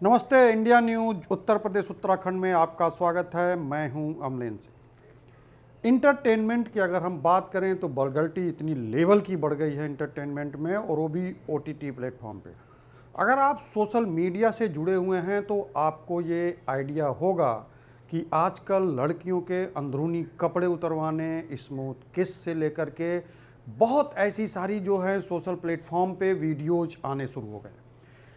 नमस्ते। India news Uttar Pradesh Uttarakhand में आपका स्वागत है। मैं हूं अमलेन सिंह। इंटरटेनमेंट की अगर हम बात करें तो वल्गैरिटी इतनी लेवल की बढ़ गई है इंटरटेनमेंट में, और वो भी ओटीटी प्लेटफॉर्म पे। अगर आप सोशल मीडिया से जुड़े हुए हैं तो आपको ये आइडिया होगा कि आजकल लड़कियों के अंदरूनी कपड़े उतरवाने, स्मूथ किस से लेकर के बहुत ऐसी सारी जो है सोशल प्लेटफॉर्म पे वीडियोज आने शुरू हो गए।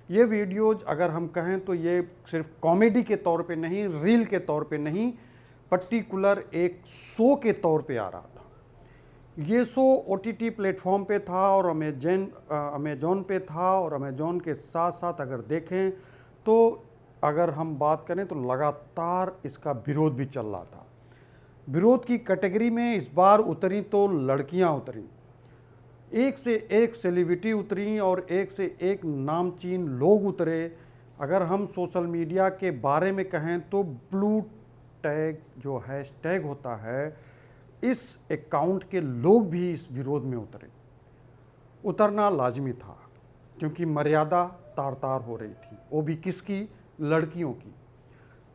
ये वीडियोज अगर हम कहें तो ये सिर्फ कॉमेडी के तौर पे नहीं, रील के तौर पे नहीं, पर्टिकुलर एक शो के तौर पे आ रहा था। ये शो ओटीटी प्लेटफॉर्म पे था और अमेजॉन पे था, और अमेजॉन के साथ साथ अगर देखें तो अगर हम बात करें तो लगातार इसका विरोध भी चल रहा था। विरोध की कैटेगरी में इस बार उतरी तो लड़कियां उतरी, एक से एक सेलिब्रिटी उतरी और एक से एक नामचीन लोग उतरे। अगर हम सोशल मीडिया के बारे में कहें तो ब्लू टैग जो हैशटैग होता है, इस अकाउंट के लोग भी इस विरोध में उतरे। उतरना लाजमी था क्योंकि मर्यादा तार तार हो रही थी। वो भी किसकी? लड़कियों की।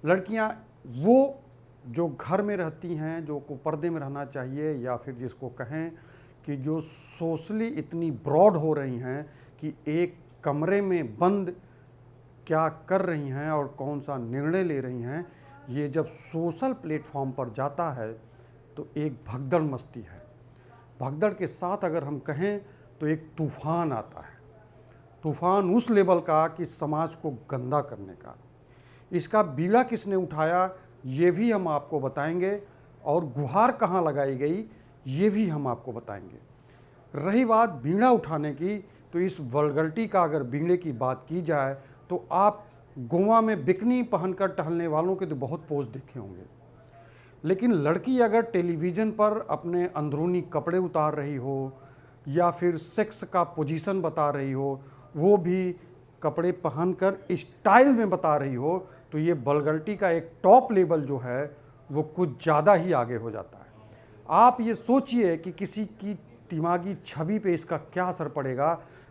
लड़कियां वो जो घर में रहती हैं, जो को पर्दे में रहना चाहिए, या फिर जिसको कहें कि जो सोशली इतनी ब्रॉड हो रही हैं कि एक कमरे में बंद क्या कर रही हैं और कौन सा निर्णय ले रही हैं, ये जब सोशल प्लेटफॉर्म पर जाता है तो एक भगदड़ मचती है। भगदड़ के साथ अगर हम कहें तो एक तूफान आता है। तूफान उस लेवल का कि समाज को गंदा करने का। इसका बीड़ा किसने उठाया ये भी हम आपको बताएंगे, और गुहार कहाँ लगाई गई ये भी हम आपको बताएंगे। रही बात बीड़ा उठाने की, तो इस वल्गैरिटी का अगर बीड़े की बात की जाए तो आप गोवा में बिकनी पहनकर टहलने वालों के तो बहुत पोज देखे होंगे, लेकिन लड़की अगर टेलीविज़न पर अपने अंदरूनी कपड़े उतार रही हो या फिर सेक्स का पोजीशन बता रही हो, वो भी कपड़े पहनकर स्टाइल में बता रही हो, तो ये वल्गैरिटी का एक टॉप लेवल जो है वो कुछ ज़्यादा ही आगे हो जाता है। आप ये सोचिए कि किसी की दिमागी छवि पे इसका क्या असर पड़ेगा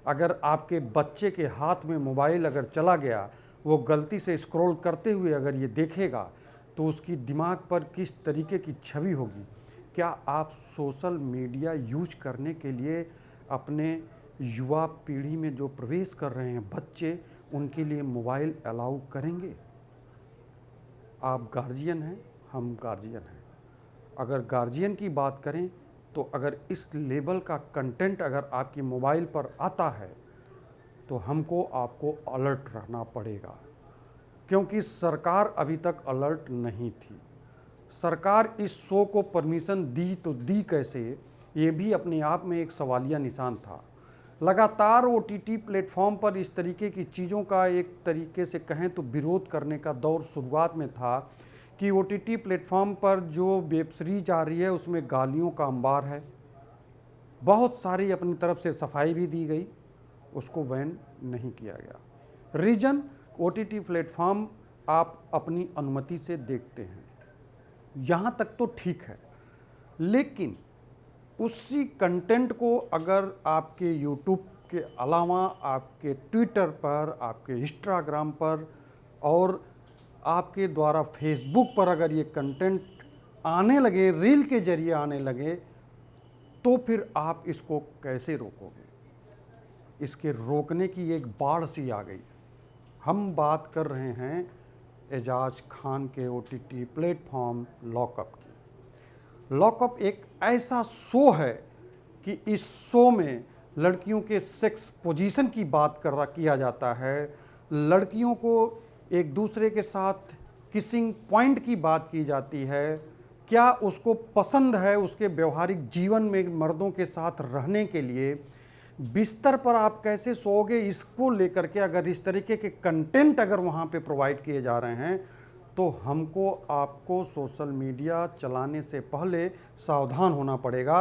अगर आपके बच्चे के हाथ में मोबाइल अगर चला गया, वो गलती से स्क्रॉल करते हुए अगर ये देखेगा तो उसकी दिमाग पर किस तरीके की छवि होगी। क्या आप सोशल मीडिया यूज करने के लिए अपने युवा पीढ़ी में जो प्रवेश कर रहे हैं बच्चे, उनके लिए मोबाइल अलाउ करेंगे? आप गार्जियन हैं, हम गार्जियन हैं। अगर गार्जियन की बात करें तो अगर इस लेवल का कंटेंट अगर आपकी मोबाइल पर आता है तो हमको आपको अलर्ट रहना पड़ेगा, क्योंकि सरकार अभी तक अलर्ट नहीं थी। सरकार इस शो को परमिशन दी तो दी कैसे, ये भी अपने आप में एक सवालिया निशान था। लगातार ओटीटी प्लेटफॉर्म पर इस तरीके की चीज़ों का एक तरीके से कहें तो विरोध करने का दौर शुरुआत में था कि ओटीटी प्लेटफॉर्म पर जो वेब सीरीज आ रही है उसमें गालियों का अंबार है। बहुत सारी अपनी तरफ से सफाई भी दी गई, उसको बैन नहीं किया गया। रीजन, ओटीटी प्लेटफॉर्म आप अपनी अनुमति से देखते हैं, यहाँ तक तो ठीक है, लेकिन उसी कंटेंट को अगर आपके यूट्यूब के अलावा आपके ट्विटर पर, आपके इंस्टाग्राम पर और आपके द्वारा फेसबुक पर अगर ये कंटेंट आने लगे, रील के जरिए आने लगे, तो फिर आप इसको कैसे रोकोगे? इसके रोकने की एक बाढ़ सी आ गई। हम बात कर रहे हैं एजाज खान के ओटीटी प्लेटफॉर्म लॉकअप की। लॉकअप एक ऐसा शो है कि इस शो में लड़कियों के सेक्स पोजीशन की बात किया जाता है, लड़कियों को एक दूसरे के साथ किसिंग पॉइंट की बात की जाती है, क्या उसको पसंद है उसके व्यवहारिक जीवन में मर्दों के साथ रहने के लिए, बिस्तर पर आप कैसे सोओगे, इसको लेकर के अगर इस तरीके के कंटेंट अगर वहाँ पे प्रोवाइड किए जा रहे हैं तो हमको आपको सोशल मीडिया चलाने से पहले सावधान होना पड़ेगा।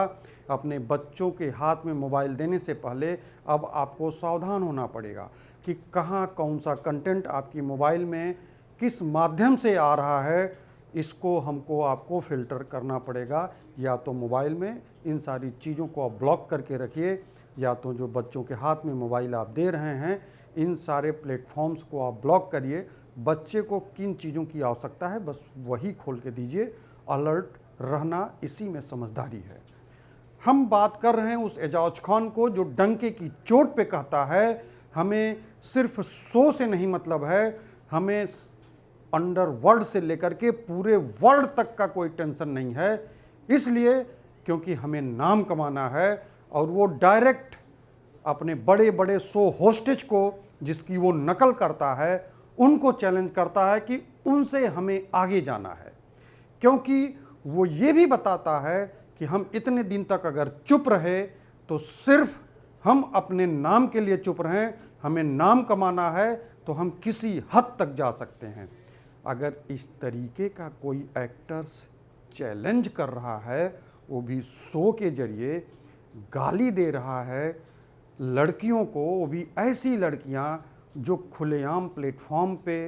अपने बच्चों के हाथ में मोबाइल देने से पहले अब आपको सावधान होना पड़ेगा कि कहाँ कौन सा कंटेंट आपकी मोबाइल में किस माध्यम से आ रहा है, इसको हमको आपको फ़िल्टर करना पड़ेगा। या तो मोबाइल में इन सारी चीज़ों को आप ब्लॉक करके रखिए, या तो जो बच्चों के हाथ में मोबाइल आप दे रहे हैं इन सारे प्लेटफॉर्म्स को आप ब्लॉक करिए। बच्चे को किन चीज़ों की आवश्यकता है बस वही खोल के दीजिए। अलर्ट रहना इसी में समझदारी है। हम बात कर रहे हैं उस एजाज खान को जो डंके की चोट पे कहता है हमें सिर्फ शो से नहीं मतलब है, हमें अंडरवर्ल्ड से लेकर के पूरे वर्ल्ड तक का कोई टेंशन नहीं है, इसलिए क्योंकि हमें नाम कमाना है। और वो डायरेक्ट अपने बड़े बड़े शो होस्टेज को जिसकी वो नकल करता है उनको चैलेंज करता है कि उनसे हमें आगे जाना है, क्योंकि वो ये भी बताता है कि हम इतने दिन तक अगर चुप रहे तो सिर्फ हम अपने नाम के लिए चुप रहें, हमें नाम कमाना है तो हम किसी हद तक जा सकते हैं। अगर इस तरीके का कोई एक्टर्स चैलेंज कर रहा है, वो भी शो के जरिए गाली दे रहा है लड़कियों को, वो भी ऐसी लड़कियां जो खुलेआम प्लेटफॉर्म पे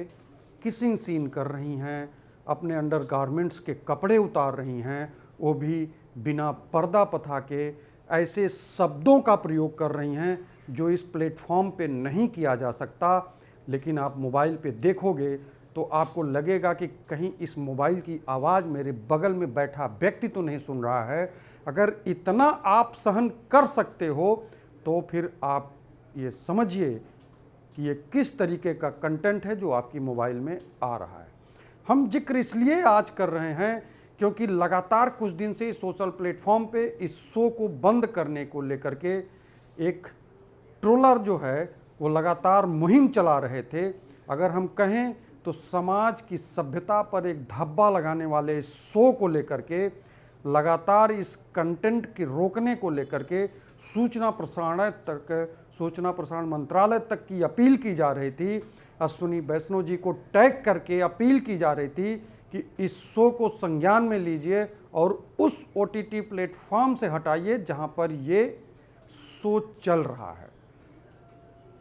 किसिंग सीन कर रही हैं, अपने अंडर गारमेंट्स के कपड़े उतार रही हैं, वो भी बिना पर्दा पथा के ऐसे शब्दों का प्रयोग कर रही हैं जो इस प्लेटफॉर्म पे नहीं किया जा सकता। लेकिन आप मोबाइल पे देखोगे तो आपको लगेगा कि कहीं इस मोबाइल की आवाज़ मेरे बगल में बैठा व्यक्ति तो नहीं सुन रहा है। अगर इतना आप सहन कर सकते हो तो फिर आप ये समझिए कि ये किस तरीके का कंटेंट है जो आपकी मोबाइल में आ रहा है। हम जिक्र इसलिए आज कर रहे हैं क्योंकि लगातार कुछ दिन से सोशल प्लेटफॉर्म पे इस शो को बंद करने को लेकर के एक ट्रोलर जो है वो लगातार मुहिम चला रहे थे। अगर हम कहें तो समाज की सभ्यता पर एक धब्बा लगाने वाले इस शो को लेकर के लगातार इस कंटेंट के रोकने को लेकर के सूचना प्रसारण मंत्रालय तक की अपील की जा रही थी। अश्विनी वैष्णव जी को टैग करके अपील की जा रही थी कि इस शो को संज्ञान में लीजिए और उस OTT प्लेटफॉर्म से हटाइए जहां पर ये शो चल रहा है।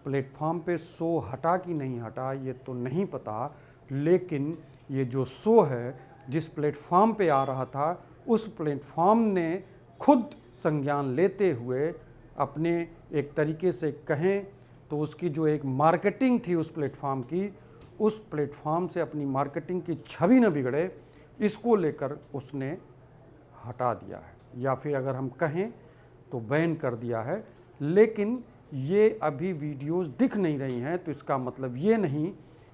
प्लेटफॉर्म पे शो हटा कि नहीं हटा ये तो नहीं पता, लेकिन ये जो शो है जिस प्लेटफॉर्म पे आ रहा था उस प्लेटफॉर्म ने खुद संज्ञान लेते हुए अपने एक तरीके से कहें तो उसकी जो एक मार्केटिंग थी उस प्लेटफॉर्म की, उस प्लेटफॉर्म से अपनी मार्केटिंग की छवि न बिगड़े इसको लेकर उसने हटा दिया है, या फिर अगर हम कहें तो बैन कर दिया है। लेकिन ये अभी वीडियोस दिख नहीं रही हैं तो इसका मतलब ये नहीं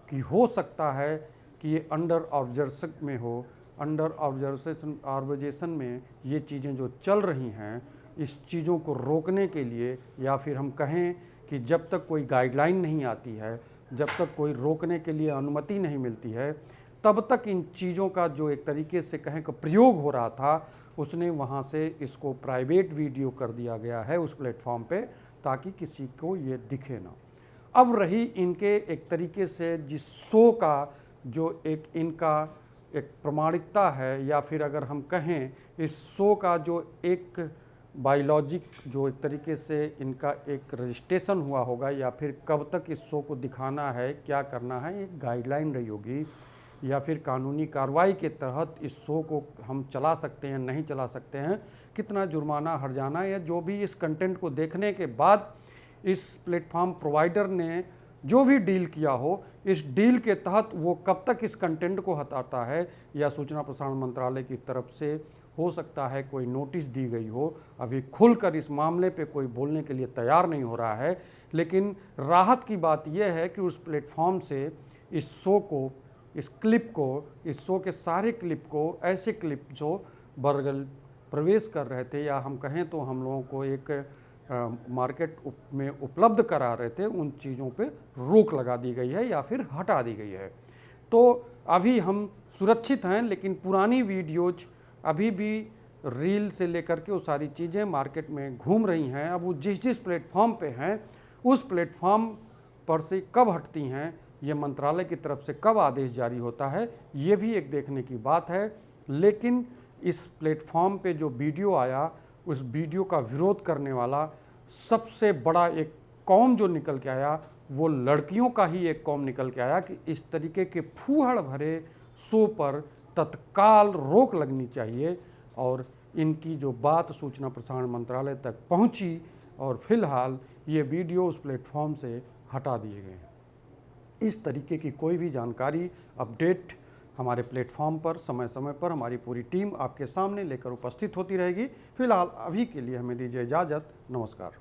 कि हो सकता है कि ये अंडर ऑब्जर्वेशन में हो। अंडर ऑब्जर्वेशन में ये चीज़ें जो चल रही हैं इस चीज़ों को रोकने के लिए, या फिर हम कहें कि जब तक कोई गाइडलाइन नहीं आती है, जब तक कोई रोकने के लिए अनुमति नहीं मिलती है, तब तक इन चीज़ों का जो एक तरीके से कहें कि प्रयोग हो रहा था उसने वहाँ से इसको प्राइवेट वीडियो कर दिया गया है उस प्लेटफॉर्म पे, ताकि किसी को ये दिखे ना। अब रही इनके एक तरीके से जिस शो का जो एक इनका एक प्रमाणिकता है, या फिर अगर हम कहें इस शो का जो एक बायोलॉजिक जो एक तरीके से इनका एक रजिस्ट्रेशन हुआ होगा, या फिर कब तक इस शो को दिखाना है, क्या करना है, एक गाइडलाइन रही होगी, या फिर कानूनी कार्रवाई के तहत इस शो को हम चला सकते हैं नहीं चला सकते हैं, कितना जुर्माना हर्जाना, या जो भी इस कंटेंट को देखने के बाद इस प्लेटफॉर्म प्रोवाइडर ने जो भी डील किया हो, इस डील के तहत वो कब तक इस कंटेंट को हटाता है, या सूचना प्रसारण मंत्रालय की तरफ से हो सकता है कोई नोटिस दी गई हो। अभी खुलकर इस मामले पे कोई बोलने के लिए तैयार नहीं हो रहा है। लेकिन राहत की बात यह है कि उस प्लेटफॉर्म से इस शो को, इस क्लिप को, इस शो के सारे क्लिप को, ऐसे क्लिप जो बरगल प्रवेश कर रहे थे, या हम कहें तो हम लोगों को एक मार्केट में उपलब्ध करा रहे थे, उन चीज़ों पे रोक लगा दी गई है या फिर हटा दी गई है। तो अभी हम सुरक्षित हैं, लेकिन पुरानी वीडियोज अभी भी रील से लेकर के वो सारी चीज़ें मार्केट में घूम रही हैं। अब वो जिस जिस प्लेटफॉर्म पे हैं उस प्लेटफॉर्म पर से कब हटती हैं, ये मंत्रालय की तरफ से कब आदेश जारी होता है, ये भी एक देखने की बात है। लेकिन इस प्लेटफॉर्म पे जो वीडियो आया, उस वीडियो का विरोध करने वाला सबसे बड़ा एक कौम जो निकल के आया, वो लड़कियों का ही एक कौम निकल के आया कि इस तरीके के फूहड़ भरे शो पर तत्काल रोक लगनी चाहिए। और इनकी जो बात सूचना प्रसारण मंत्रालय तक पहुंची और फिलहाल ये वीडियो उस प्लेटफॉर्म से हटा दिए गए हैं। इस तरीके की कोई भी जानकारी, अपडेट हमारे प्लेटफॉर्म पर समय समय पर हमारी पूरी टीम आपके सामने लेकर उपस्थित होती रहेगी। फिलहाल अभी के लिए हमें दीजिए इजाज़त। नमस्कार।